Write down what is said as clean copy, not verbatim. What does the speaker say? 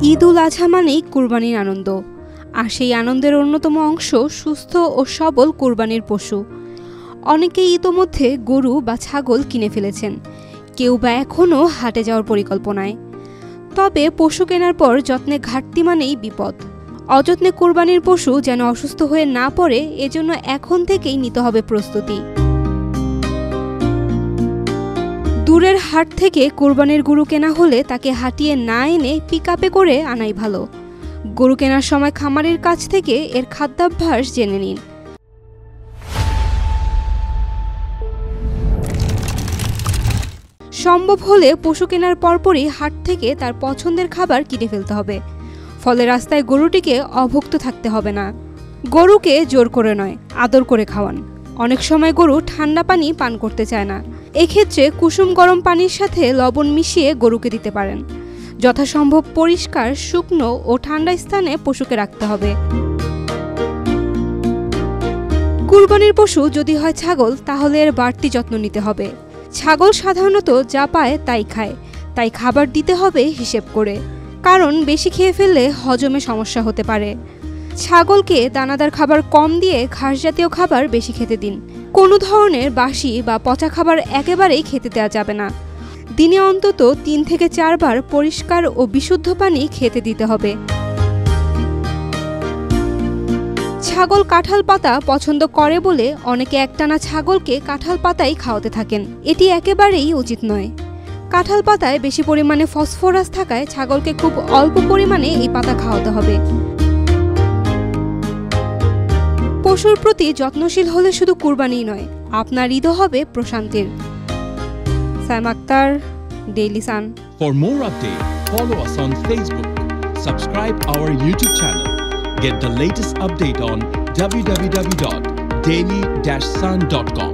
ঈদ উল আজহা মানেই কুরবানির আনন্দ, আর সেই আনন্দের অন্যতম অংশ সুস্থ ও সবল কুরবানির পশু। অনেকেই ইতোমধ্যে গরু বা ছাগল কিনে ফেলেছেন, কেউ বা এখনও হাটে যাওয়ার পরিকল্পনায়। তবে পশু কেনার পর যত্নে ঘাটতি মানেই বিপদ। অযত্নে কুরবানির পশু যেন অসুস্থ হয়ে না পড়ে, এজন্য এখন থেকেই নিতে হবে প্রস্তুতি। দূরের হাট থেকে কুরবানির গরু কেনা হলে তাকে হাঁটিয়ে না এনে পিকআপে করে আনাই ভালো। গরু কেনার সময় খামারের কাছ থেকে এর খাদ্যাভ্যাস জেনে নিন। সম্ভব হলে পশু কেনার পরপরই হাট থেকে তার পছন্দের খাবার কিনে ফেলতে হবে, ফলে রাস্তায় গরুটিকে অভুক্ত থাকতে হবে না। গরুকে জোর করে নয়, আদর করে খাওয়ান। অনেক সময় গরু ঠান্ডা পানি পান করতে চায় না, এক্ষেত্রে কুসুম গরম পানির সাথে লবণ মিশিয়ে গরুকে দিতে পারেন। যথাসম্ভব পরিষ্কার, শুকনো ও ঠান্ডা স্থানে পশুকে রাখতে হবে। কুরবানির পশু যদি হয় ছাগল, তাহলে এর বাড়তি যত্ন নিতে হবে। ছাগল সাধারণত যা পায় তাই খায়, তাই খাবার দিতে হবে হিসেব করে, কারণ বেশি খেয়ে ফেললে হজমে সমস্যা হতে পারে। ছাগলকে দানাদার খাবার কম দিয়ে ঘাস জাতীয় খাবার বেশি খেতে দিন। কোনো ধরনের বাসি বা পচা খাবার একেবারেই খেতে দেওয়া যাবে না। দিনে অন্তত 3 থেকে 4 বার পরিষ্কার ও বিশুদ্ধ পানি খেতে দিতে হবে। ছাগল কাঁঠাল পাতা পছন্দ করে বলে অনেকে একটানা ছাগলকে কাঁঠাল পাতাই খাওয়াতে থাকেন, এটি একেবারেই উচিত নয়। কাঁঠাল পাতায় বেশি পরিমাণে ফসফরাস থাকায় ছাগলকে খুব অল্প পরিমাণে এই পাতা খাওয়াতে হবে। পশুর প্রতি যত্নশীল হলে শুধু কুরবানি নয়, আপনার ঈদও হবে প্রশান্তির। Saim Akhtar, daily sun. For more updates, follow us on Facebook, subscribe our YouTube channel, get the latest update on www.daily-sun.com.